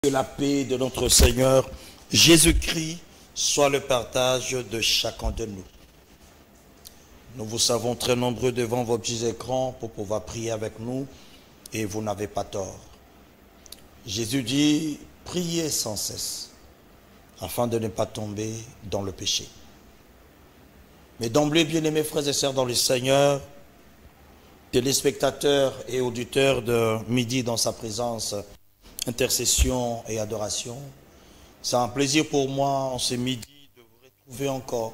Que la paix de notre Seigneur Jésus-Christ soit le partage de chacun de nous. Nous vous savons très nombreux devant vos petits écrans pour pouvoir prier avec nous et vous n'avez pas tort. Jésus dit, priez sans cesse afin de ne pas tomber dans le péché. Mais d'emblée, bien-aimés frères et sœurs dans le Seigneur, téléspectateurs et auditeurs de Midi dans sa présence, intercession et adoration. C'est un plaisir pour moi en ce midi de vous retrouver encore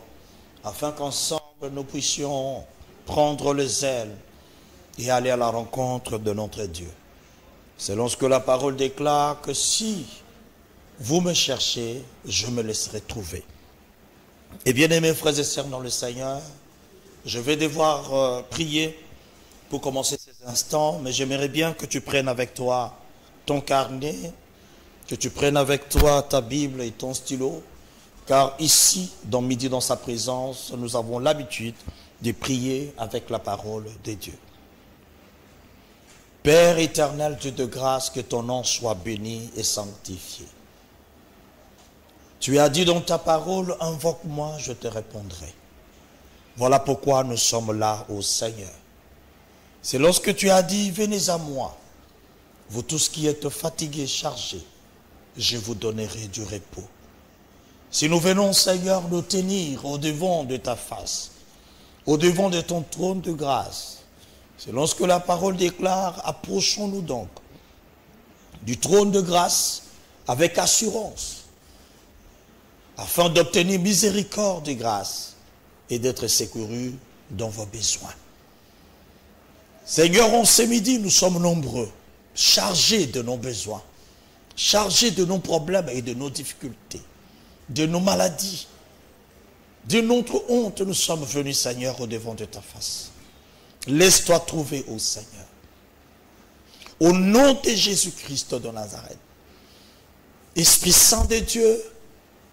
afin qu'ensemble nous puissions prendre le zèle et aller à la rencontre de notre Dieu. C'est lorsque la parole déclare que si vous me cherchez, je me laisserai trouver. Et bien aimés frères et sœurs dans le Seigneur, je vais devoir prier pour commencer ces instants, mais j'aimerais bien que tu prennes avec toi ton carnet, que tu prennes avec toi ta Bible et ton stylo, car ici, dans Midi dans sa présence, nous avons l'habitude de prier avec la parole de Dieu. Père éternel, Dieu de grâce, que ton nom soit béni et sanctifié. Tu as dit dans ta parole, invoque-moi, je te répondrai. Voilà pourquoi nous sommes là, ô Seigneur. C'est lorsque tu as dit, venez à moi, vous tous qui êtes fatigués, chargés, je vous donnerai du repos. Si nous venons, Seigneur, nous tenir au-devant de ta face, au-devant de ton trône de grâce, c'est lorsque la parole déclare, approchons-nous donc du trône de grâce avec assurance, afin d'obtenir miséricorde et grâce et d'être secourus dans vos besoins. Seigneur, en ce midi, nous sommes nombreux, chargés de nos besoins, chargés de nos problèmes et de nos difficultés, de nos maladies, de notre honte. Nous sommes venus, Seigneur, au-devant de ta face. Laisse-toi trouver, ô Seigneur. Au nom de Jésus-Christ de Nazareth, Esprit Saint de Dieu,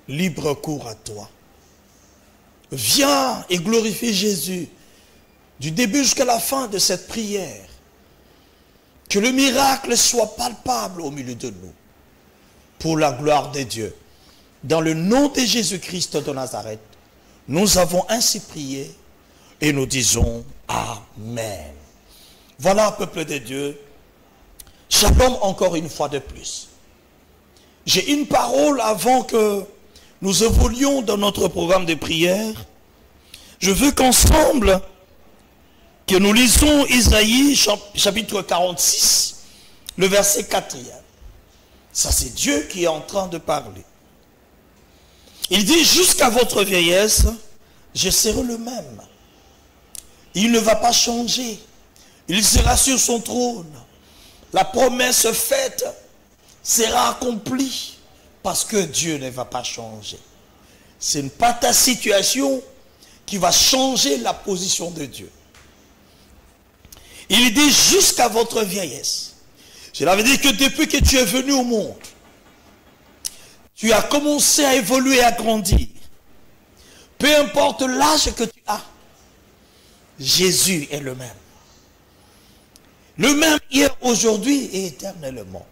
libre cours à toi. Viens et glorifie Jésus du début jusqu'à la fin de cette prière. Que le miracle soit palpable au milieu de nous. Pour la gloire de Dieu. Dans le nom de Jésus-Christ de Nazareth, nous avons ainsi prié et nous disons Amen. Voilà, peuple de Dieu. Shalom encore une fois de plus. J'ai une parole avant que nous évoluions dans notre programme de prière. Je veux qu'ensemble, que nous lisons Isaïe chapitre 46, le verset 4e. Ça, c'est Dieu qui est en train de parler. Il dit, jusqu'à votre vieillesse, je serai le même. Il ne va pas changer. Il sera sur son trône. La promesse faite sera accomplie parce que Dieu ne va pas changer. Ce n'est pas ta situation qui va changer la position de Dieu. Il dit jusqu'à votre vieillesse. Cela veut dire que depuis que tu es venu au monde, tu as commencé à évoluer, à grandir. Peu importe l'âge que tu as, Jésus est le même. Le même hier, aujourd'hui et éternellement.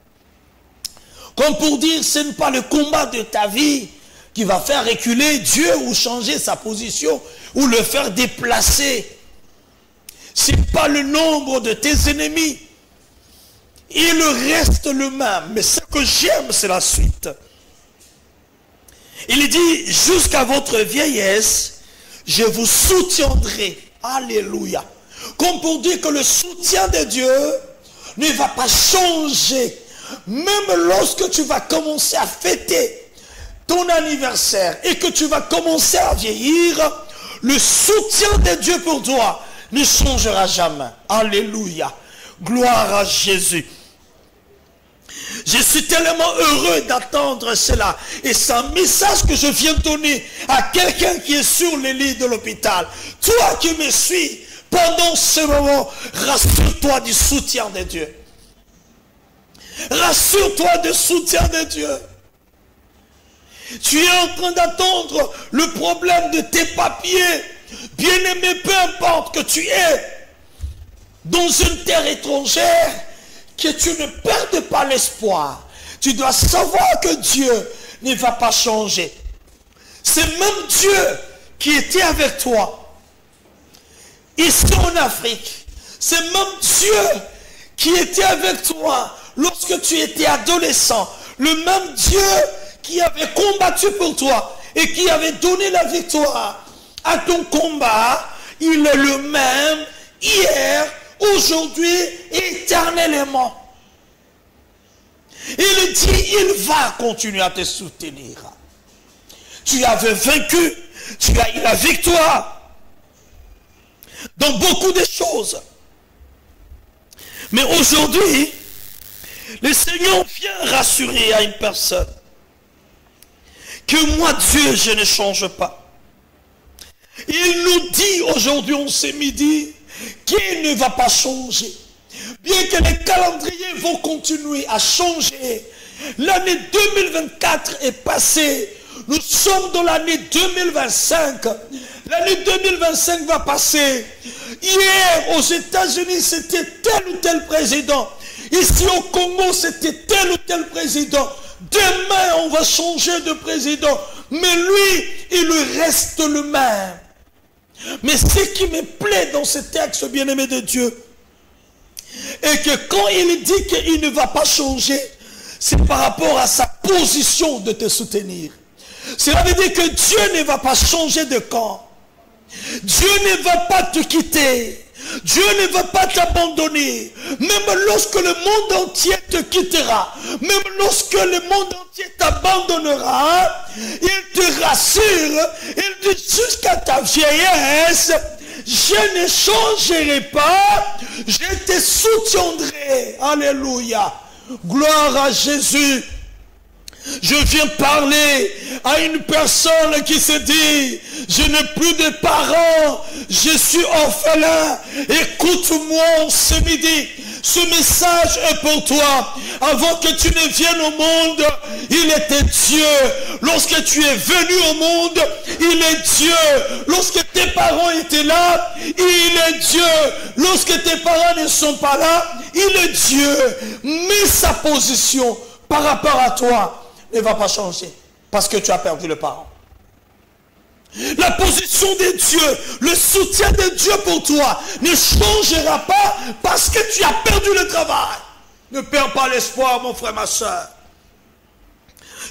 Comme pour dire, ce n'est pas le combat de ta vie qui va faire reculer Dieu ou changer sa position ou le faire déplacer. Ce n'est pas le nombre de tes ennemis. Il reste le même. Mais ce que j'aime, c'est la suite. Il dit, jusqu'à votre vieillesse, je vous soutiendrai. Alléluia. Comme pour dire que le soutien de Dieu ne va pas changer. Même lorsque tu vas commencer à fêter ton anniversaire et que tu vas commencer à vieillir, le soutien de Dieu pour toi ne changera jamais. Alléluia. Gloire à Jésus. Je suis tellement heureux d'attendre cela. Et c'est un message que je viens donner à quelqu'un qui est sur le lit de l'hôpital. Toi qui me suis, pendant ce moment, rassure-toi du soutien de Dieu. Rassure-toi du soutien de Dieu. Tu es en train d'attendre le problème de tes papiers. Bien-aimé, peu importe que tu es dans une terre étrangère, que tu ne perdes pas l'espoir. Tu dois savoir que Dieu ne va pas changer. C'est même Dieu qui était avec toi ici en Afrique. C'est même Dieu qui était avec toi lorsque tu étais adolescent. Le même Dieu qui avait combattu pour toi et qui avait donné la victoire à ton combat, il est le même hier, aujourd'hui, éternellement. Il dit, il va continuer à te soutenir. Tu avais vaincu, tu as eu la victoire dans beaucoup de choses. Mais aujourd'hui, le Seigneur vient rassurer à une personne que moi, Dieu, je ne change pas. Il nous dit aujourd'hui, en ce midi, qu'il ne va pas changer. Bien que les calendriers vont continuer à changer, l'année 2024 est passée. Nous sommes dans l'année 2025. L'année 2025 va passer. Hier, aux États-Unis, c'était tel ou tel président. Ici au Congo, c'était tel ou tel président. Demain, on va changer de président. Mais lui, il reste le même. Mais ce qui me plaît dans ce texte, bien-aimé de Dieu, est que quand il dit qu'il ne va pas changer, c'est par rapport à sa position de te soutenir. Cela veut dire que Dieu ne va pas changer de camp. Dieu ne va pas te quitter. Dieu ne va pas t'abandonner. Même lorsque le monde entier te quittera, même lorsque le monde entier t'abandonnera, il te rassure. Il dit jusqu'à ta vieillesse, je ne changerai pas, je te soutiendrai. Alléluia. Gloire à Jésus. Je viens parler à une personne qui se dit, je n'ai plus de parents, je suis orphelin. Écoute-moi ce midi, ce message est pour toi. Avant que tu ne viennes au monde, il était Dieu. Lorsque tu es venu au monde, il est Dieu. Lorsque tes parents étaient là, il est Dieu. Lorsque tes parents ne sont pas là, il est Dieu. Mais sa position par rapport à toi ne va pas changer parce que tu as perdu le parent. La position de Dieu, le soutien de Dieu pour toi ne changera pas parce que tu as perdu le travail. Ne perds pas l'espoir, mon frère, ma soeur.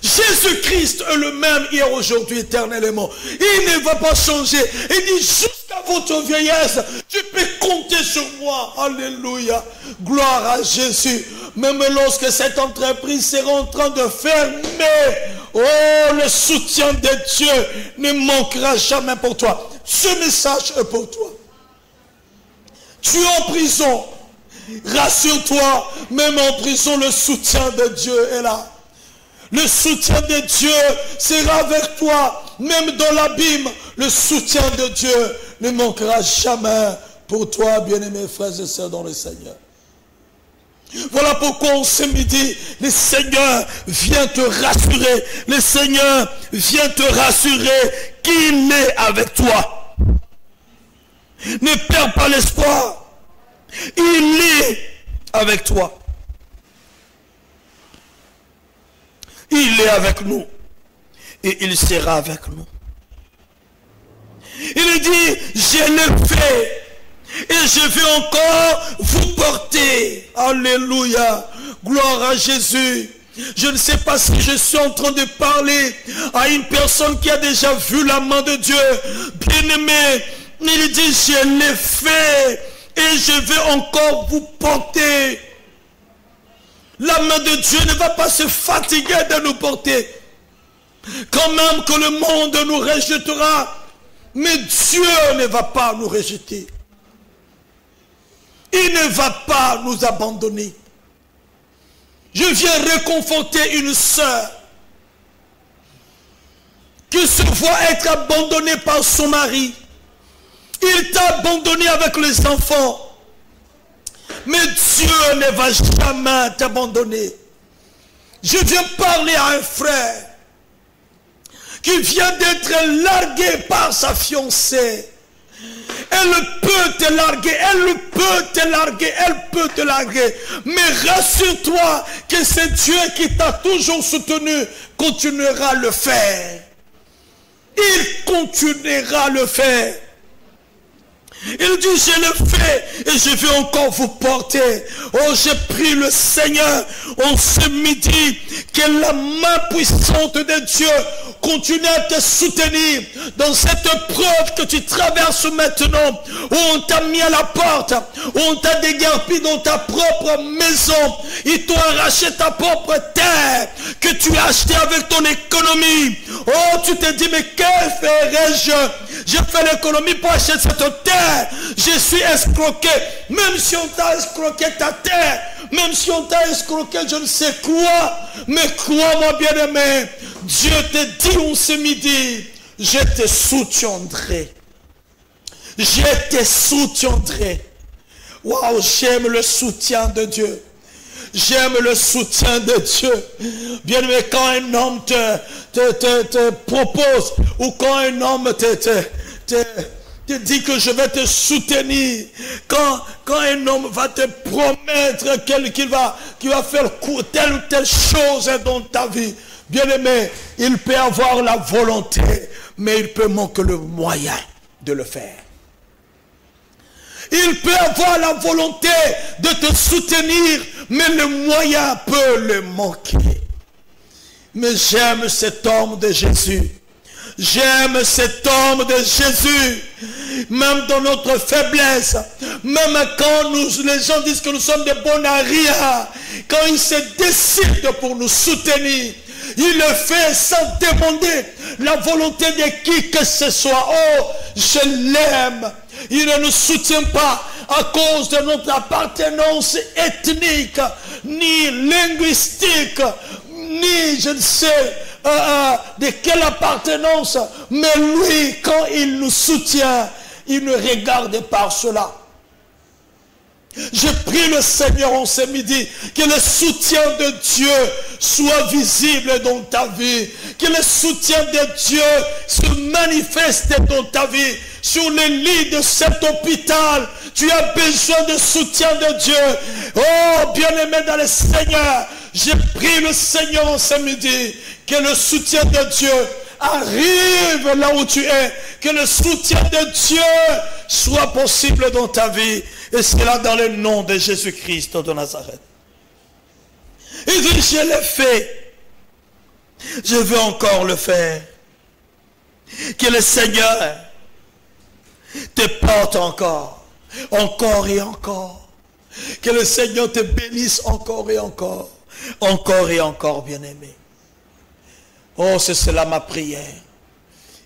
Jésus-Christ est le même hier, aujourd'hui, éternellement. Il ne va pas changer. Il dit jusqu'à votre vieillesse, tu peux compter sur moi. Alléluia. Gloire à Jésus. Même lorsque cette entreprise sera en train de fermer, oh, le soutien de Dieu ne manquera jamais pour toi. Ce message est pour toi. Tu es en prison. Rassure-toi, même en prison, le soutien de Dieu est là. Le soutien de Dieu sera avec toi. Même dans l'abîme, le soutien de Dieu ne manquera jamais pour toi, bien-aimés frères et sœurs dans le Seigneur. Voilà pourquoi en ce midi, le Seigneur vient te rassurer. Le Seigneur vient te rassurer qu'il est avec toi. Ne perds pas l'espoir. Il est avec toi. Il est avec nous. Et il sera avec nous. Il dit, je l'ai fait. Et je vais encore vous porter. Alléluia. Gloire à Jésus. Je ne sais pas si je suis en train de parler à une personne qui a déjà vu la main de Dieu. Bien-aimé, il dit, je l'ai fait. Et je vais encore vous porter. La main de Dieu ne va pas se fatiguer de nous porter. Quand même que le monde nous rejettera, mais Dieu ne va pas nous rejeter. Il ne va pas nous abandonner. Je viens réconforter une sœur qui se voit être abandonnée par son mari. Il t'a abandonné avec les enfants. Mais Dieu ne va jamais t'abandonner. Je viens parler à un frère qui vient d'être largué par sa fiancée. Elle peut te larguer, elle peut te larguer, elle peut te larguer. Mais rassure-toi que c'est Dieu qui t'a toujours soutenu, continuera à le faire. Il continuera à le faire. Il dit, je le fais et je vais encore vous porter. Oh, j'ai pris le Seigneur en ce midi, que la main puissante de Dieu continue à te soutenir dans cette preuve que tu traverses maintenant, où on t'a mis à la porte, où on t'a déguerpi dans ta propre maison. Ils t'ont arraché ta propre terre que tu as acheté avec ton économie. Oh, tu te dis, mais que ferais-je? J'ai fait l'économie pour acheter cette terre. Je suis escroqué. Même si on t'a escroqué ta terre, même si on t'a escroqué je ne sais quoi, mais crois-moi bien-aimé, Dieu te dit en ce midi, je te soutiendrai. Je te soutiendrai. Waouh, j'aime le soutien de Dieu. J'aime le soutien de Dieu. Bien aimé, quand un homme te propose, ou quand un homme te dit que je vais te soutenir, quand un homme va te promettre qu'il va faire telle ou telle chose dans ta vie, bien aimé, il peut avoir la volonté, mais il peut manquer le moyen de le faire. Il peut avoir la volonté de te soutenir, mais le moyen peut le manquer. Mais j'aime cet homme de Jésus. J'aime cet homme de Jésus. Même dans notre faiblesse, même quand les gens disent que nous sommes des bons à rien, quand il se décide pour nous soutenir, il le fait sans demander la volonté de qui que ce soit. Oh, je l'aime. Il ne nous soutient pas à cause de notre appartenance ethnique, ni linguistique, ni je ne sais de quelle appartenance. Mais lui, quand il nous soutient, il ne regarde pas cela. Je prie le Seigneur en ce midi, que le soutien de Dieu soit visible dans ta vie, que le soutien de Dieu se manifeste dans ta vie. Sur les lits de cet hôpital, tu as besoin de soutien de Dieu. Oh, bien-aimé dans le Seigneur, je prie le Seigneur en ce midi, que le soutien de Dieu arrive là où tu es, que le soutien de Dieu soit possible dans ta vie, et cela dans le nom de Jésus-Christ de Nazareth. Il dit, je l'ai fait, je veux encore le faire. Que le Seigneur te porte encore, encore et encore. Que le Seigneur te bénisse encore et encore, encore et encore, bien-aimé. Oh, c'est cela ma prière.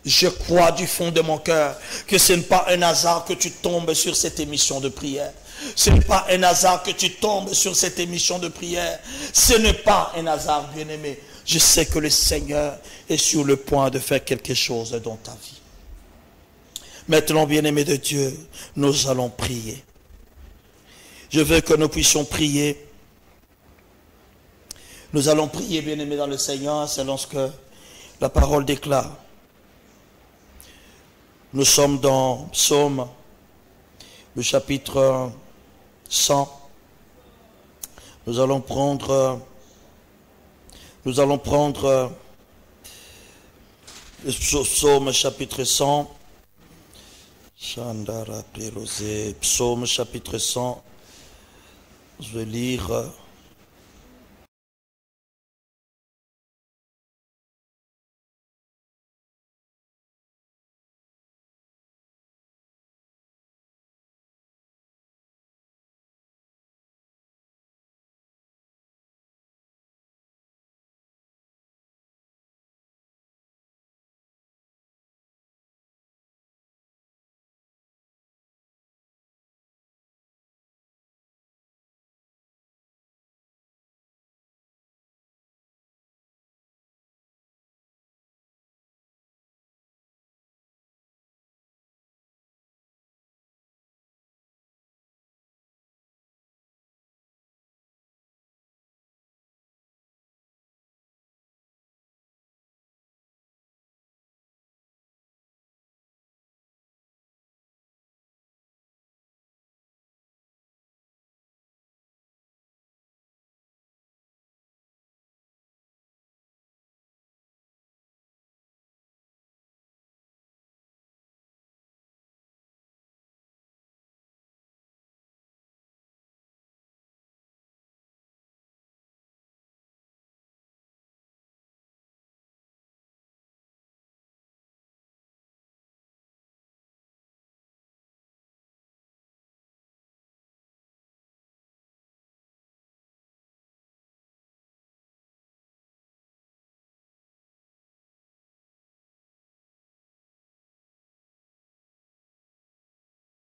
Je crois du fond de mon cœur que ce n'est pas un hasard que tu tombes sur cette émission de prière. Ce n'est pas un hasard que tu tombes sur cette émission de prière. Ce n'est pas un hasard, bien-aimé. Je sais que le Seigneur est sur le point de faire quelque chose dans ta vie. Maintenant, bien-aimé de Dieu, nous allons prier. Je veux que nous puissions prier. Nous allons prier, bien-aimé dans le Seigneur, selon ce que la parole déclare. Nous sommes dans Psaume, le chapitre 100. Nous allons prendre le Psaume chapitre 100. Psaume chapitre 100. Je vais lire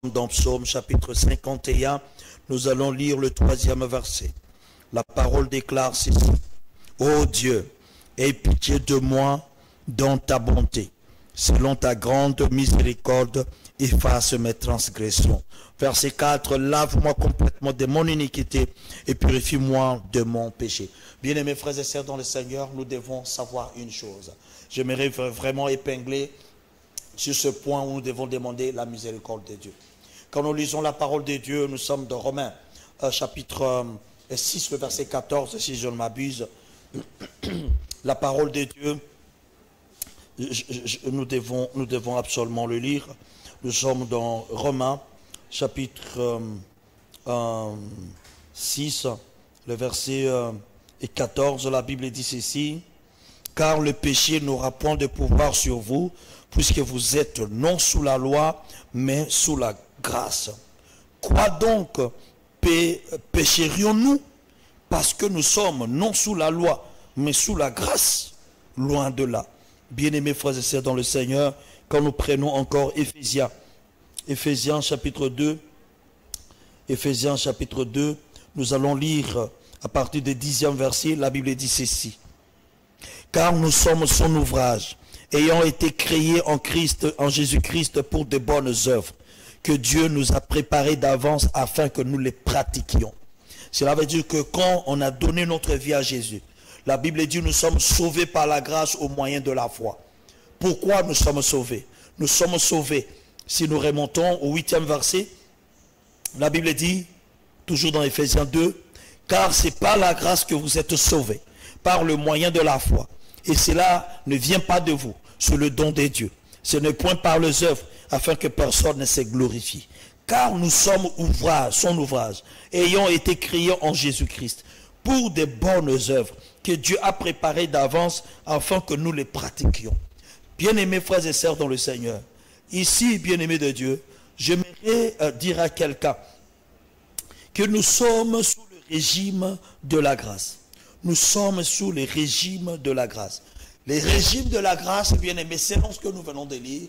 dans Psaume chapitre 51, nous allons lire le 3e verset. La parole déclare ceci. Ô Dieu, aie pitié de moi dans ta bonté. Selon ta grande miséricorde, efface mes transgressions. Verset 4, lave-moi complètement de mon iniquité et purifie-moi de mon péché. Bien-aimés frères et sœurs dans le Seigneur, nous devons savoir une chose. J'aimerais vraiment épingler sur ce point où nous devons demander la miséricorde de Dieu. Quand nous lisons la parole de Dieu, nous sommes dans Romains, chapitre 6, le verset 14, si je ne m'abuse. La parole de Dieu, nous devons absolument le lire. Nous sommes dans Romains, chapitre 6, le verset 14. La Bible dit ceci. Car le péché n'aura point de pouvoir sur vous, puisque vous êtes non sous la loi, mais sous la grâce. Quoi donc pécherions-nous? Parce que nous sommes non sous la loi, mais sous la grâce? Loin de là. Bien-aimés frères et sœurs dans le Seigneur, quand nous prenons encore Éphésiens chapitre 2, nous allons lire à partir du 10e verset, la Bible dit ceci. Car nous sommes son ouvrage, ayant été créés en Christ, en Jésus-Christ pour de bonnes œuvres, que Dieu nous a préparées d'avance afin que nous les pratiquions. Cela veut dire que quand on a donné notre vie à Jésus, la Bible dit nous sommes sauvés par la grâce au moyen de la foi. Pourquoi nous sommes sauvés? Nous sommes sauvés. Si nous remontons au 8e verset, la Bible dit, toujours dans Éphésiens 2, car c'est par la grâce que vous êtes sauvés, par le moyen de la foi. Et cela ne vient pas de vous, c'est le don de Dieu. Ce n'est point par les œuvres, afin que personne ne se glorifie. Car nous sommes son ouvrage, ayant été créés en Jésus-Christ, pour de bonnes œuvres, que Dieu a préparées d'avance, afin que nous les pratiquions. Bien-aimés frères et sœurs dans le Seigneur, ici, bien-aimés de Dieu, j'aimerais dire à quelqu'un que nous sommes sous le régime de la grâce. Nous sommes sous le régime de la grâce. Le régime de la grâce, bien-aimés, c'est ce que nous venons de lire,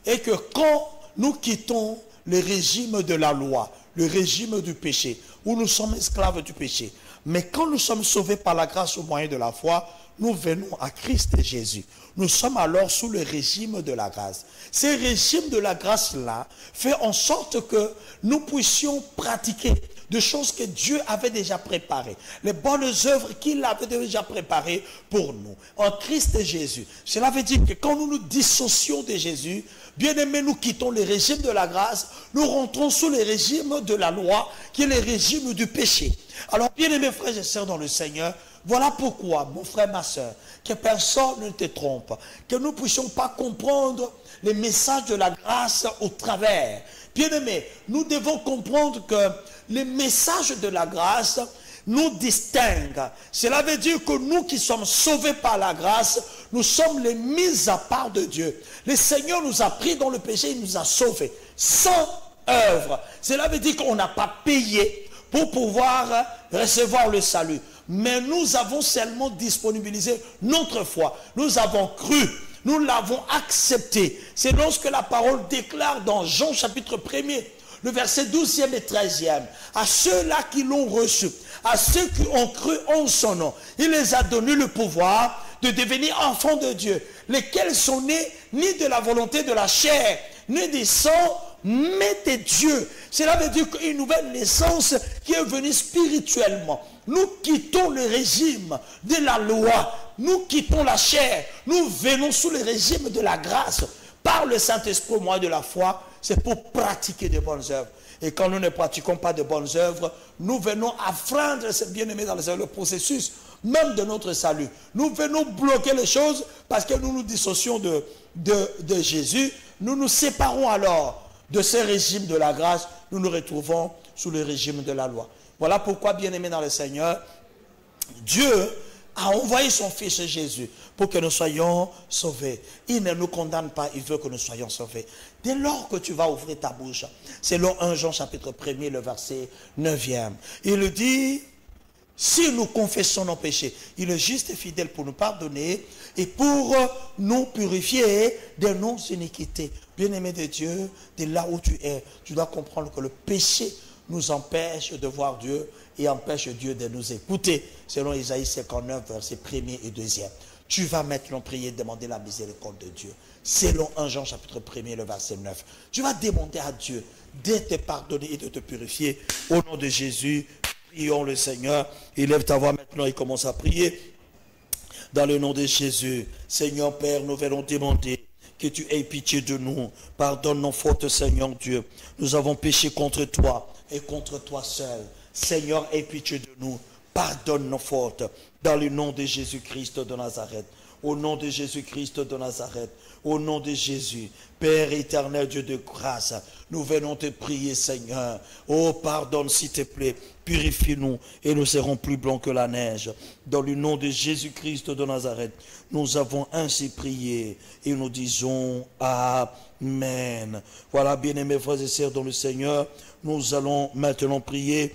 et que quand nous quittons le régime de la loi, le régime du péché, où nous sommes esclaves du péché, mais quand nous sommes sauvés par la grâce au moyen de la foi, nous venons à Christ et Jésus. Nous sommes alors sous le régime de la grâce. Ce régime de la grâce-là fait en sorte que nous puissions pratiquer des choses que Dieu avait déjà préparées, les bonnes œuvres qu'il avait déjà préparées pour nous, en Christ et Jésus. Cela veut dire que quand nous nous dissocions de Jésus, bien aimés, nous quittons le régime de la grâce, nous rentrons sous le régime de la loi, qui est le régime du péché. Alors, bien aimés frères et sœurs dans le Seigneur, voilà pourquoi, mon frère, ma soeur, que personne ne te trompe, que nous ne puissions pas comprendre les messages de la grâce au travers. Bien-aimés, nous devons comprendre que les messages de la grâce nous distinguent. Cela veut dire que nous qui sommes sauvés par la grâce, nous sommes les mis à part de Dieu. Le Seigneur nous a pris dans le péché, il nous a sauvés, sans œuvre. Cela veut dire qu'on n'a pas payé pour pouvoir recevoir le salut. Mais nous avons seulement disponibilisé notre foi. Nous avons cru. Nous l'avons accepté. C'est lorsque la parole déclare dans Jean chapitre 1er, le verset 12e et 13e, à ceux-là qui l'ont reçu, à ceux qui ont cru en son nom, il les a donné le pouvoir de devenir enfants de Dieu, lesquels sont nés ni de la volonté de la chair, ni du sang, mais de Dieu. Cela veut dire qu'une nouvelle naissance qui est venue spirituellement. Nous quittons le régime de la loi, nous quittons la chair, nous venons sous le régime de la grâce. Par le Saint-Esprit au moyen de la foi, c'est pour pratiquer de bonnes œuvres. Et quand nous ne pratiquons pas de bonnes œuvres, nous venons affreindre, c'est bien aimé dans le processus même de notre salut. Nous venons bloquer les choses parce que nous nous dissocions de Jésus. Nous nous séparons alors de ce régime de la grâce. Nous nous retrouvons sous le régime de la loi. Voilà pourquoi, bien aimé dans le Seigneur, Dieu a envoyé son Fils Jésus pour que nous soyons sauvés. Il ne nous condamne pas, il veut que nous soyons sauvés. Dès lors que tu vas ouvrir ta bouche, selon 1 Jean chapitre 1er, le verset 9e, il dit, Si nous confessons nos péchés, il est juste et fidèle pour nous pardonner et pour nous purifier de nos iniquités. Bien-aimé de Dieu, de là où tu es, tu dois comprendre que le péché nous empêche de voir Dieu et empêche Dieu de nous écouter. Selon Isaïe 59, versets 1er et 2e. Tu vas maintenant prier, demander la miséricorde de Dieu. Selon 1 Jean chapitre 1er, le verset 9. Tu vas demander à Dieu de te pardonner et de te purifier. Au nom de Jésus, prions le Seigneur. Élève ta voix maintenant et commence à prier. Dans le nom de Jésus, Seigneur Père, nous allons demander que tu aies pitié de nous. Pardonne nos fautes, Seigneur Dieu. Nous avons péché contre toi et contre toi seul. Seigneur, aie pitié de nous. Pardonne nos fautes. Dans le nom de Jésus-Christ de Nazareth. Au nom de Jésus-Christ de Nazareth. Au nom de Jésus. Père éternel, Dieu de grâce, nous venons te prier, Seigneur. Oh, pardonne, s'il te plaît. Purifie-nous et nous serons plus blancs que la neige. Dans le nom de Jésus-Christ de Nazareth, nous avons ainsi prié et nous disons Amen. Voilà, bien-aimés frères et sœurs dans le Seigneur, nous allons maintenant prier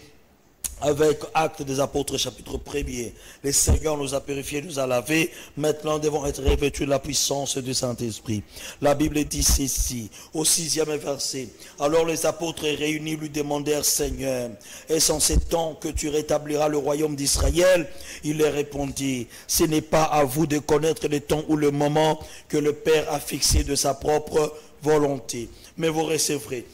avec Actes des Apôtres, chapitre 1er. Le Seigneur nous a purifiés, nous a lavés. Maintenant, nous devons être revêtus de la puissance du Saint-Esprit. La Bible dit ceci, au 6e verset. Alors les apôtres réunis lui demandèrent, Seigneur, est-ce en ces temps que tu rétabliras le royaume d'Israël? Il leur répondit, ce n'est pas à vous de connaître le temps ou le moment que le Père a fixé de sa propre volonté. Mais vous recevrez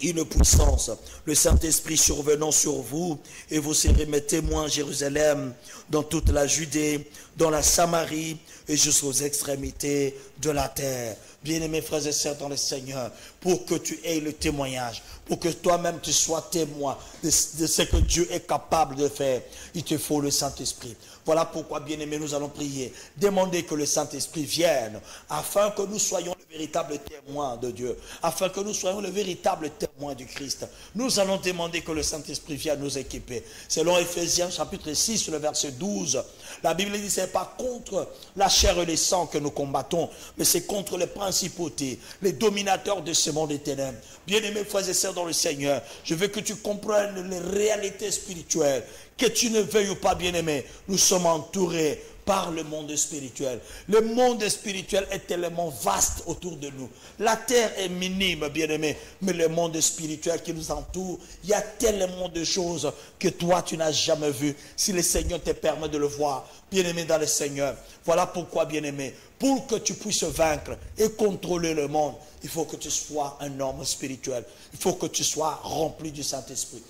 une puissance, le Saint-Esprit survenant sur vous, et vous serez mes témoins à Jérusalem, dans toute la Judée, dans la Samarie, et jusqu'aux extrémités de la terre. Bien-aimés frères et sœurs dans le Seigneur, pour que tu aies le témoignage, pour que toi-même tu sois témoin de ce que Dieu est capable de faire, il te faut le Saint-Esprit. Voilà pourquoi, bien-aimés, nous allons prier. Demander que le Saint-Esprit vienne, afin que nous soyons le véritable témoin de Dieu, afin que nous soyons le véritable témoin du Christ. Nous allons demander que le Saint-Esprit vienne nous équiper. Selon Éphésiens chapitre 6, le verset 12, la Bible dit, ce n'est pas contre la chair et le sang que nous combattons, mais c'est contre les principautés, les dominateurs de ce monde des ténèbres. Bien-aimés frères et sœurs dans le Seigneur, je veux que tu comprennes les réalités spirituelles. Que tu ne veuilles ou pas, bien-aimé, nous sommes entourés par le monde spirituel. Le monde spirituel est tellement vaste autour de nous. La terre est minime, bien-aimé, mais le monde spirituel qui nous entoure, il y a tellement de choses que toi, tu n'as jamais vues. Si le Seigneur te permet de le voir, bien-aimé dans le Seigneur. Voilà pourquoi, bien-aimé, pour que tu puisses vaincre et contrôler le monde, il faut que tu sois un homme spirituel. Il faut que tu sois rempli du Saint-Esprit.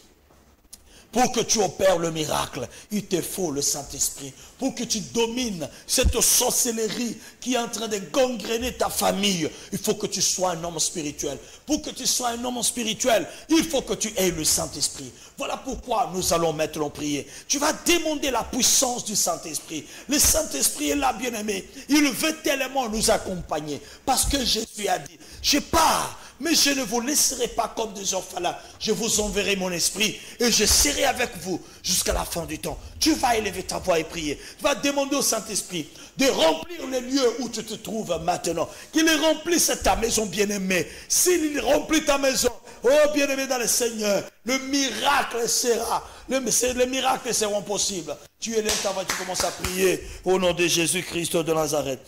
Pour que tu opères le miracle, il te faut le Saint-Esprit. Pour que tu domines cette sorcellerie qui est en train de gangréner ta famille, il faut que tu sois un homme spirituel. Pour que tu sois un homme spirituel, il faut que tu aies le Saint-Esprit. Voilà pourquoi nous allons maintenant prier. Tu vas demander la puissance du Saint-Esprit. Le Saint-Esprit est là, bien-aimé. Il veut tellement nous accompagner. Parce que Jésus a dit, je pars, mais je ne vous laisserai pas comme des orphelins. Je vous enverrai mon esprit et je serai avec vous jusqu'à la fin du temps. Tu vas élever ta voix et prier. Tu vas demander au Saint-Esprit de remplir les lieux où tu te trouves maintenant. Qu'il remplisse ta maison bien-aimée. S'il remplit ta maison, oh bien-aimé dans le Seigneur, le miracle sera, les miracles seront possibles. Tu élèves ta voix, tu commences à prier au nom de Jésus-Christ de Nazareth.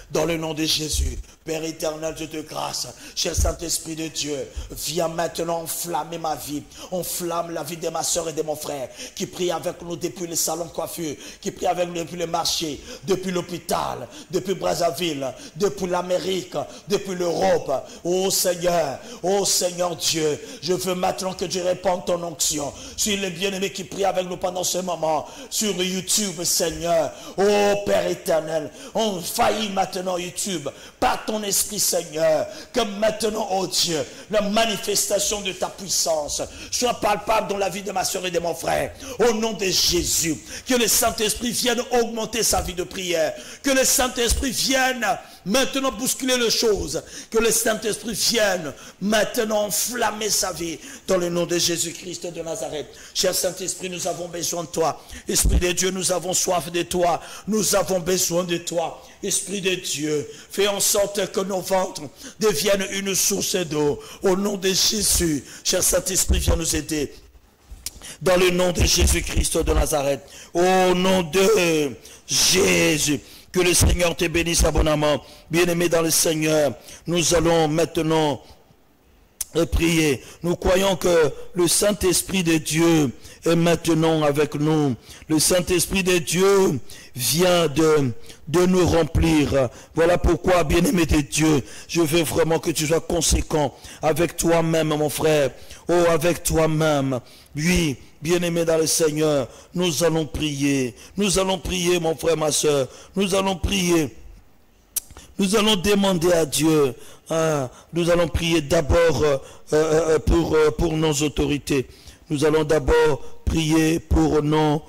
Dans le nom de Jésus, Père éternel, Dieu de grâce, cher Saint-Esprit de Dieu, viens maintenant enflammer ma vie, enflamme la vie de ma soeur et de mon frère, qui prie avec nous depuis le salon de coiffure, qui prie avec nous depuis le marché, depuis l'hôpital, depuis Brazzaville, depuis l'Amérique, depuis l'Europe. Oh Seigneur Dieu, je veux maintenant que tu répandes ton onction sur les bien-aimés qui prient avec nous pendant ce moment, sur YouTube, Seigneur. Oh Père éternel, on faillit maintenant YouTube, par ton esprit, Seigneur, que maintenant, oh Dieu, la manifestation de ta puissance soit palpable dans la vie de ma soeur et de mon frère. Au nom de Jésus, que le Saint-Esprit vienne augmenter sa vie de prière, que le Saint-Esprit vienne maintenant bousculer les choses, que le Saint-Esprit vienne maintenant enflammer sa vie dans le nom de Jésus-Christ de Nazareth. Cher Saint-Esprit, nous avons besoin de toi. Esprit de Dieu, nous avons soif de toi. Nous avons besoin de toi. Esprit de Dieu, fais en sorte que nos ventres deviennent une source d'eau. Au nom de Jésus, cher Saint-Esprit, viens nous aider. Dans le nom de Jésus-Christ de Nazareth. Au nom de Jésus. Que le Seigneur te bénisse abondamment. Bien-aimé dans le Seigneur, nous allons maintenant prier. Nous croyons que le Saint-Esprit de Dieu est maintenant avec nous. Le Saint-Esprit de Dieu vient de nous remplir. Voilà pourquoi, bien-aimé de Dieu, je veux vraiment que tu sois conséquent avec toi-même, mon frère. Oh, avec toi-même. Oui, bien-aimé dans le Seigneur, nous allons prier. Nous allons prier, mon frère, ma soeur. Nous allons prier. Nous allons demander à Dieu. Nous allons prier d'abord pour nos autorités. Nous allons d'abord prier pour nos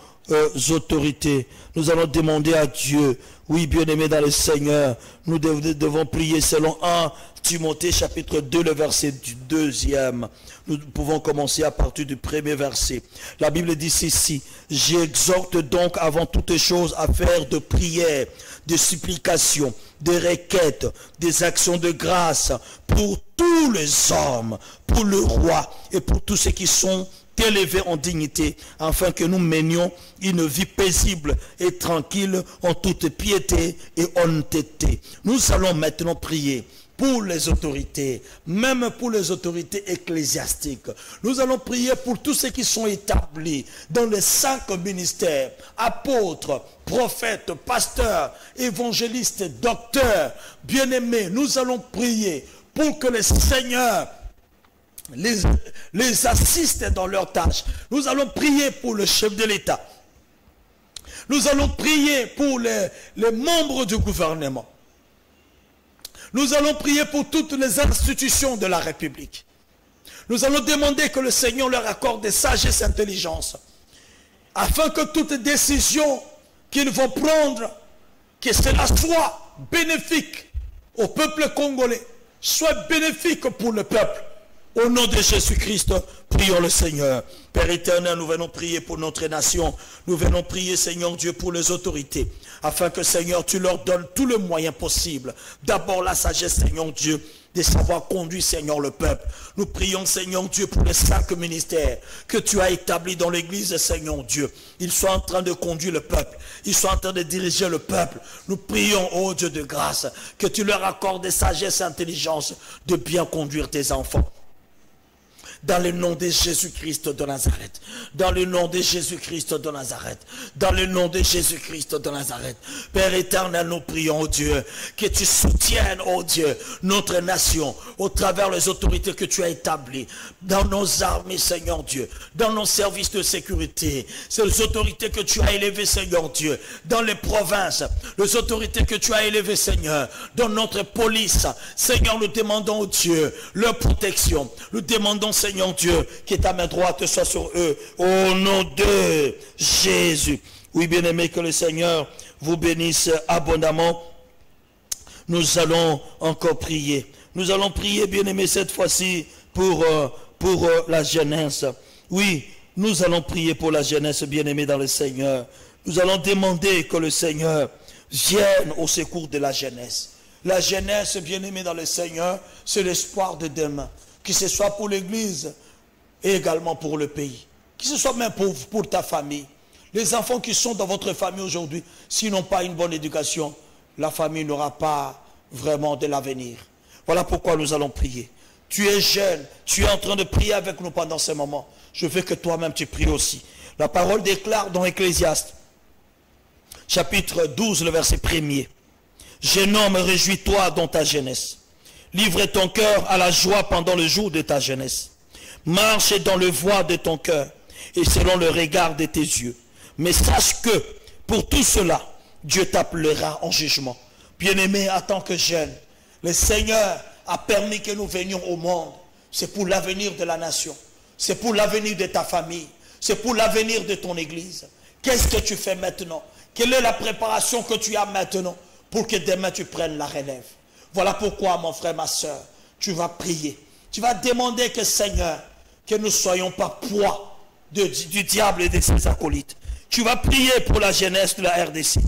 autorités. Nous allons demander à Dieu. Oui, bien-aimé dans le Seigneur, nous devons prier selon 1 Timothée chapitre 2, le verset du 2e. Nous pouvons commencer à partir du premier verset. La Bible dit ceci: j'exhorte donc avant toutes choses à faire de prières, de supplications, des requêtes, des actions de grâce pour tous les hommes, pour le roi et pour tous ceux qui sont élevés en dignité, afin que nous menions une vie paisible et tranquille en toute piété et honnêteté. Nous allons maintenant prier pour les autorités, même pour les autorités ecclésiastiques. Nous allons prier pour tous ceux qui sont établis dans les 5 ministères, apôtres, prophètes, pasteurs, évangélistes, docteurs, bien-aimés. Nous allons prier pour que le Seigneur les assiste dans leurs tâches. Nous allons prier pour le chef de l'État. Nous allons prier pour les membres du gouvernement. Nous allons prier pour toutes les institutions de la République. Nous allons demander que le Seigneur leur accorde des sagesse et intelligence, afin que toute décision qu'ils vont prendre, que cela soit bénéfique au peuple congolais, soit bénéfique pour le peuple. Au nom de Jésus-Christ, prions le Seigneur. Père éternel, nous venons prier pour notre nation. Nous venons prier, Seigneur Dieu, pour les autorités, afin que, Seigneur, tu leur donnes tout le moyen possible. D'abord la sagesse, Seigneur Dieu, de savoir conduire, Seigneur, le peuple. Nous prions, Seigneur Dieu, pour les 5 ministères que tu as établis dans l'église, Seigneur Dieu. Ils sont en train de conduire le peuple. Ils sont en train de diriger le peuple. Nous prions, ô Dieu de grâce, que tu leur accordes des sagesse et intelligence de bien conduire tes enfants. Dans le nom de Jésus-Christ de Nazareth. Dans le nom de Jésus-Christ de Nazareth. Dans le nom de Jésus-Christ de Nazareth. Père éternel, nous prions, oh Dieu, que tu soutiennes, oh Dieu, notre nation, au travers des autorités que tu as établies, dans nos armées, Seigneur Dieu, dans nos services de sécurité, c'est les autorités que tu as élevées, Seigneur Dieu, dans les provinces, les autorités que tu as élevées, Seigneur, dans notre police. Seigneur, nous demandons, oh Dieu, leur protection. Nous demandons, Seigneur Dieu, que ta main droite soit sur eux, au nom de Jésus. Oui, bien-aimé, que le Seigneur vous bénisse abondamment. Nous allons encore prier. Nous allons prier, bien-aimé, cette fois-ci pour la jeunesse. Oui, nous allons prier pour la jeunesse, bien-aimé, dans le Seigneur. Nous allons demander que le Seigneur vienne au secours de la jeunesse. La jeunesse, bien-aimé, dans le Seigneur, c'est l'espoir de demain. Que ce soit pour l'Église et également pour le pays. Que ce soit même pour ta famille. Les enfants qui sont dans votre famille aujourd'hui, s'ils n'ont pas une bonne éducation, la famille n'aura pas vraiment de l'avenir. Voilà pourquoi nous allons prier. Tu es jeune, tu es en train de prier avec nous pendant ce moment. Je veux que toi-même tu pries aussi. La parole déclare dans Ecclésiaste, chapitre 12, le verset 1er. Jeune homme, réjouis-toi dans ta jeunesse. Livre ton cœur à la joie pendant le jour de ta jeunesse. Marche dans le voie de ton cœur et selon le regard de tes yeux. Mais sache que pour tout cela, Dieu t'appellera en jugement. Bien-aimé, en tant que jeune, le Seigneur a permis que nous venions au monde. C'est pour l'avenir de la nation. C'est pour l'avenir de ta famille. C'est pour l'avenir de ton église. Qu'est-ce que tu fais maintenant? Quelle est la préparation que tu as maintenant pour que demain tu prennes la relève? Voilà pourquoi, mon frère, ma soeur, tu vas prier. Tu vas demander que, Seigneur, que nous ne soyons pas poids du diable et de ses acolytes. Tu vas prier pour la jeunesse de la RDC,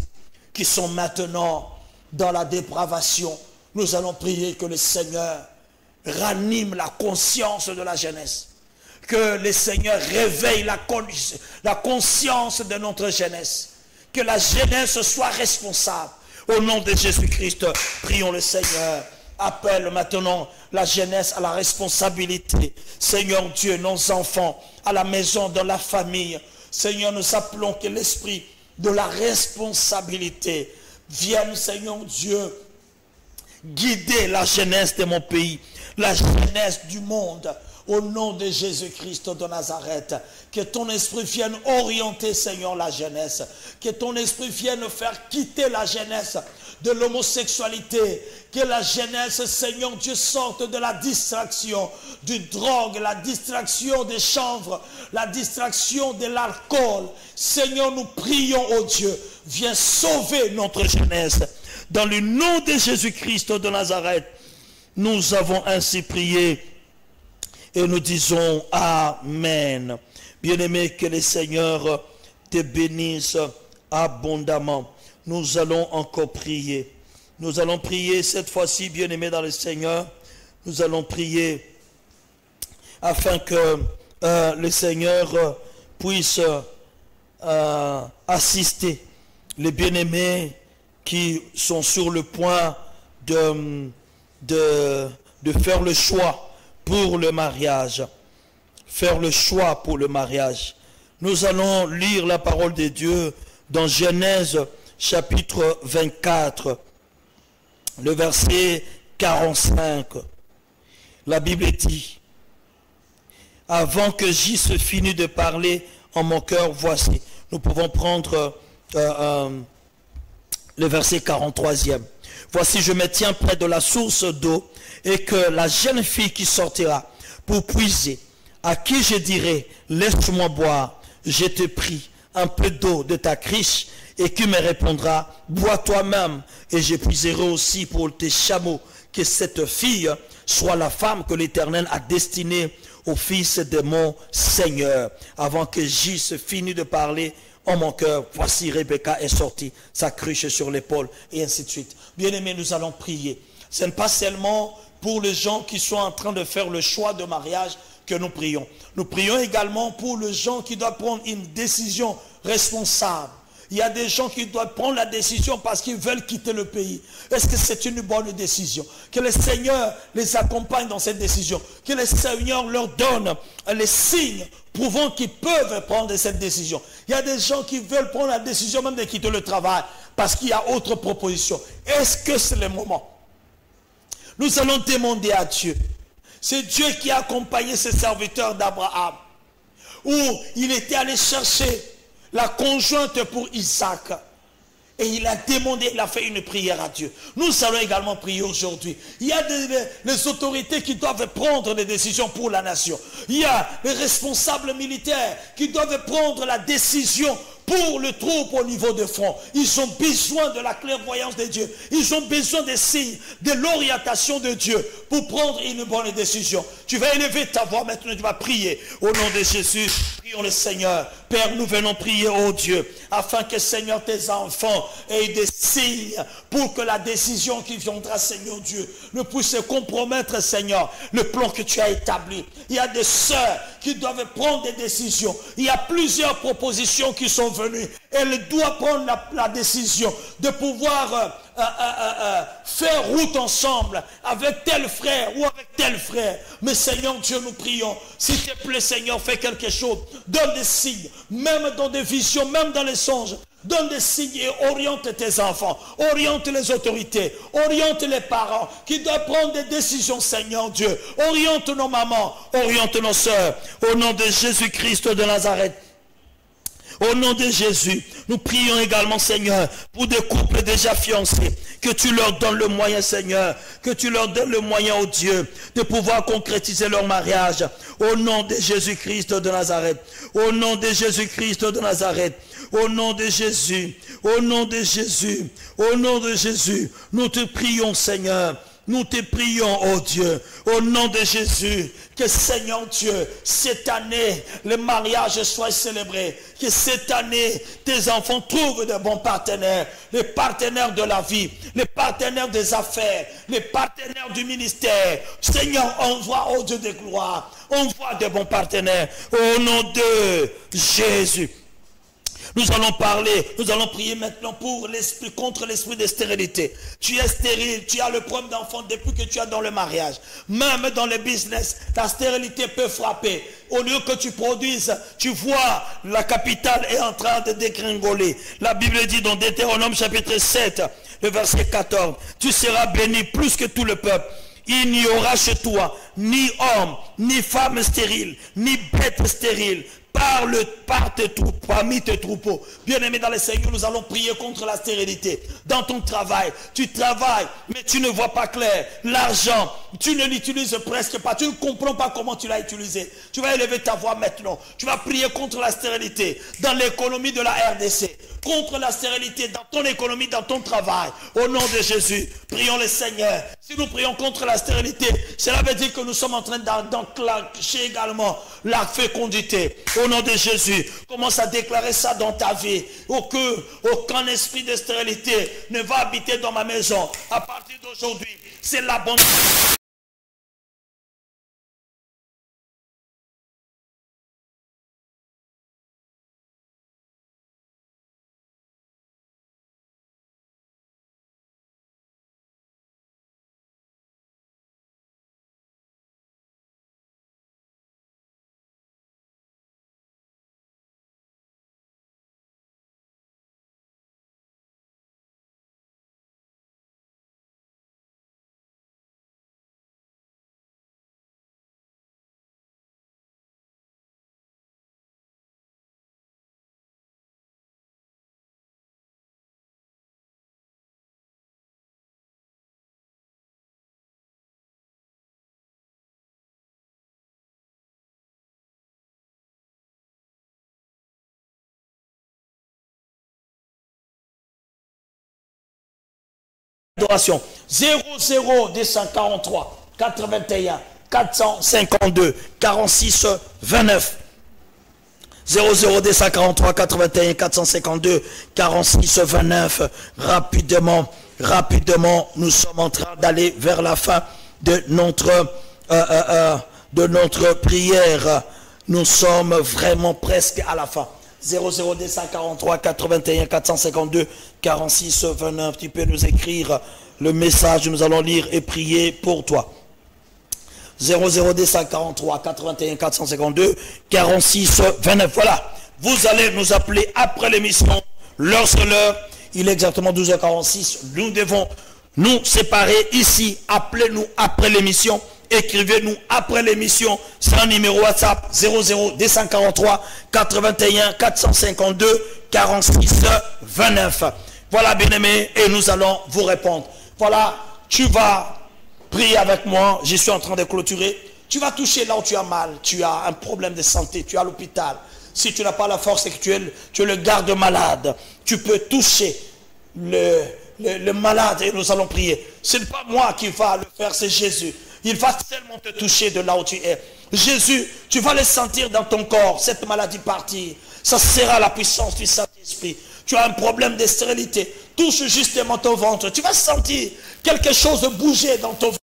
qui sont maintenant dans la dépravation. Nous allons prier que le Seigneur ranime la conscience de la jeunesse. Que le Seigneur réveille la conscience de notre jeunesse. Que la jeunesse soit responsable. Au nom de Jésus-Christ, prions le Seigneur. Appelle maintenant la jeunesse à la responsabilité. Seigneur Dieu, nos enfants, à la maison, dans la famille. Seigneur, nous appelons que l'esprit de la responsabilité vienne, Seigneur Dieu, guider la jeunesse de mon pays, la jeunesse du monde. Au nom de Jésus-Christ de Nazareth, que ton esprit vienne orienter, Seigneur, la jeunesse. Que ton esprit vienne faire quitter la jeunesse de l'homosexualité. Que la jeunesse, Seigneur Dieu, sorte de la distraction du drogue, la distraction des chanvres, la distraction de l'alcool. Seigneur, nous prions, oh Dieu, viens sauver notre jeunesse. Dans le nom de Jésus-Christ de Nazareth, nous avons ainsi prié. Et nous disons Amen. Bien-aimé, que le Seigneur te bénisse abondamment. Nous allons encore prier. Nous allons prier cette fois-ci, bien-aimé dans le Seigneur. Nous allons prier afin que le Seigneur puisse assister les bien-aimés qui sont sur le point de faire le choix pour le mariage. Faire le choix pour le mariage. Nous allons lire la parole de Dieu dans Genèse chapitre 24, le verset 45. La Bible dit: avant que j'eusse fini de parler en mon cœur, voici. Nous pouvons prendre le verset 43e. Voici, je me tiens près de la source d'eau, et que la jeune fille qui sortira pour puiser, à qui je dirai, laisse-moi boire, je te prie, un peu d'eau de ta criche, et qui me répondra, bois toi-même, et je puiserai aussi pour tes chameaux. Que cette fille soit la femme que l'Éternel a destinée au fils de mon Seigneur. Avant que j'eusse fini de parler en mon cœur, voici Rebecca est sortie, sa cruche sur l'épaule, et ainsi de suite. Bien-aimés, nous allons prier. Ce n'est pas seulement pour les gens qui sont en train de faire le choix de mariage que nous prions. Nous prions également pour les gens qui doivent prendre une décision responsable. Il y a des gens qui doivent prendre la décision parce qu'ils veulent quitter le pays. Est-ce que c'est une bonne décision? Que le Seigneur les accompagne dans cette décision. Que le Seigneur leur donne les signes prouvant qu'ils peuvent prendre cette décision. Il y a des gens qui veulent prendre la décision même de quitter le travail parce qu'il y a autre proposition. Est-ce que c'est le moment? Nous allons demander à Dieu. C'est Dieu qui a accompagné ses serviteurs d'Abraham, où il était allé chercher la conjointe pour Isaac. Et il a demandé, il a fait une prière à Dieu. Nous allons également prier aujourd'hui. Il y a les autorités qui doivent prendre des décisions pour la nation. Il y a les responsables militaires qui doivent prendre la décision pour le troupe au niveau de front. Ils ont besoin de la clairvoyance de Dieu. Ils ont besoin des signes, de l'orientation de Dieu pour prendre une bonne décision. Tu vas élever ta voix maintenant, tu vas prier. Au nom de Jésus, prions le Seigneur. Père, nous venons prier, oh Dieu, afin que, Seigneur, tes enfants aient des signes pour que la décision qui viendra, Seigneur Dieu, ne puisse compromettre, Seigneur, le plan que tu as établi. Il y a des sœurs qui doivent prendre des décisions. Il y a plusieurs propositions qui sont venues. Elles doivent prendre la décision de pouvoir faire route ensemble avec tel frère ou avec tel frère. Mais Seigneur Dieu, nous prions, s'il te plaît Seigneur, fais quelque chose, donne des signes, même dans des visions, même dans les songes. Donne des signes et oriente tes enfants, oriente les autorités, oriente les parents qui doivent prendre des décisions, Seigneur Dieu. Oriente nos mamans, oriente nos sœurs, au nom de Jésus-Christ de Nazareth. Au nom de Jésus, nous prions également, Seigneur, pour des couples déjà fiancés, que tu leur donnes le moyen, Seigneur, que tu leur donnes le moyen, oh Dieu, de pouvoir concrétiser leur mariage. Au nom de Jésus-Christ de Nazareth, au nom de Jésus-Christ de Nazareth, au nom de Jésus, au nom de Jésus, au nom de Jésus, nous te prions, Seigneur, Nous te prions, oh Dieu, au nom de Jésus, que Seigneur Dieu, cette année, le mariage soit célébré. Que cette année, tes enfants trouvent de bons partenaires, les partenaires de la vie, les partenaires des affaires, les partenaires du ministère. Seigneur, envoie, oh Dieu de gloire, envoie de bons partenaires au nom de Jésus. Nous allons parler, nous allons prier maintenant pour l'esprit, contre l'esprit de stérilité. Tu es stérile, tu as le problème d'enfant depuis que tu es dans le mariage. Même dans le business, la stérilité peut frapper. Au lieu que tu produises, tu vois la capitale est en train de dégringoler. La Bible dit dans Deutéronome chapitre 7, le verset 14, tu seras béni plus que tout le peuple. Il n'y aura chez toi ni homme, ni femme stérile, ni bête stérile. Parmi tes troupeaux. Bien-aimés dans le Seigneur, nous allons prier contre la stérilité. Dans ton travail, tu travailles, mais tu ne vois pas clair. L'argent, tu ne l'utilises presque pas. Tu ne comprends pas comment tu l'as utilisé. Tu vas élever ta voix maintenant. Tu vas prier contre la stérilité dans l'économie de la RDC. Contre la stérilité dans ton économie, dans ton travail. Au nom de Jésus, prions le Seigneur. Si nous prions contre la stérilité, cela veut dire que nous sommes en train d'enclencher également la fécondité. Au nom de Jésus, commence à déclarer ça dans ta vie. Aucun esprit de stérilité ne va habiter dans ma maison. À partir d'aujourd'hui, c'est l'abondance. Adoration 00 243 81 452 46 29 00 243 81 452 46 29. Rapidement, nous sommes en train d'aller vers la fin de notre prière. Nous sommes vraiment presque à la fin. 00 243 81 452 46 29. Tu peux nous écrire le message, nous allons lire et prier pour toi. 00 243 81 452 46 29. Voilà, vous allez nous appeler après l'émission. Lorsque l'heure, il est exactement 12h46. Nous devons nous séparer ici. Appelez-nous après l'émission. Écrivez-nous après l'émission. C'est un numéro WhatsApp 00 243 81 452 46 29. Voilà, bien-aimés, et nous allons vous répondre. Voilà, tu vas prier avec moi. Je suis en train de clôturer. Tu vas toucher là où tu as mal. Tu as un problème de santé. Tu es à l'hôpital. Si tu n'as pas la force sexuelle, tu es le garde malade. Tu peux toucher le malade et nous allons prier. Ce n'est pas moi qui va le faire, c'est Jésus. Il va seulement te toucher de là où tu es. Jésus, tu vas le sentir dans ton corps, cette maladie partir. Ça sera la puissance du Saint-Esprit. Tu as un problème de stérilité. Touche justement ton ventre. Tu vas sentir quelque chose bouger dans ton ventre.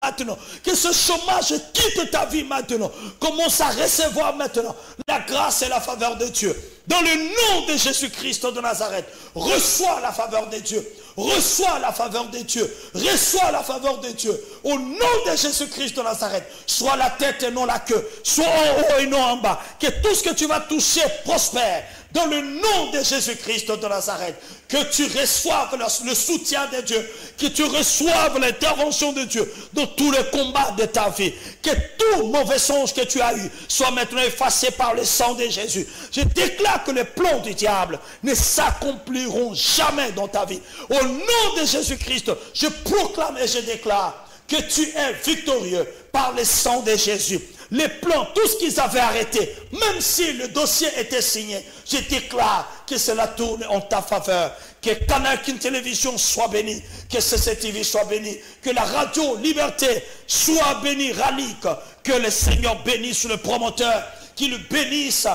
maintenant. Que ce chômage quitte ta vie maintenant. Commence à recevoir maintenant la grâce et la faveur de Dieu. Dans le nom de Jésus-Christ de Nazareth, reçois la faveur de Dieu. Reçois la faveur de Dieu. Reçois la faveur de Dieu. Au nom de Jésus-Christ de Nazareth, sois la tête et non la queue. Sois en haut et non en bas. Que tout ce que tu vas toucher prospère. Dans le nom de Jésus-Christ de Nazareth, que tu reçoives le soutien de Dieu, que tu reçoives l'intervention de Dieu dans tous les combats de ta vie. Que tout mauvais songe que tu as eu soit maintenant effacé par le sang de Jésus. Je déclare que les plans du diable ne s'accompliront jamais dans ta vie. Au nom de Jésus-Christ, je proclame et je déclare que tu es victorieux par le sang de Jésus. Les plans, tout ce qu'ils avaient arrêté, même si le dossier était signé, je déclare que cela tourne en ta faveur. Que Canal King Télévision soit béni, que CCTV soit béni, que la radio Liberté soit bénie, Ralik, que le Seigneur bénisse le promoteur, qu'il bénisse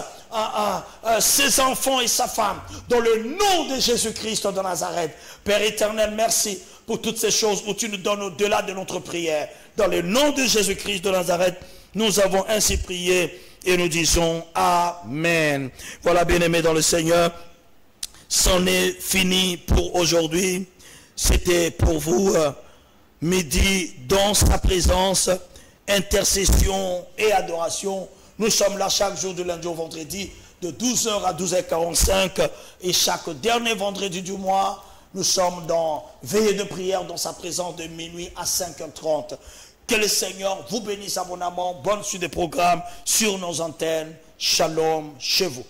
ses enfants et sa femme, dans le nom de Jésus-Christ de Nazareth. Père éternel, merci pour toutes ces choses où tu nous donnes au-delà de notre prière. Dans le nom de Jésus-Christ de Nazareth, nous avons ainsi prié et nous disons Amen. Voilà, bien-aimés dans le Seigneur, c'en est fini pour aujourd'hui. C'était pour vous midi dans sa présence, intercession et adoration. Nous sommes là chaque jour du lundi au vendredi de 12h à 12h45 et chaque dernier vendredi du mois, nous sommes dans veillée de prière dans sa présence de minuit à 5h30. Que le Seigneur vous bénisse abondamment. Bonne suite des programmes sur nos antennes. Shalom chez vous.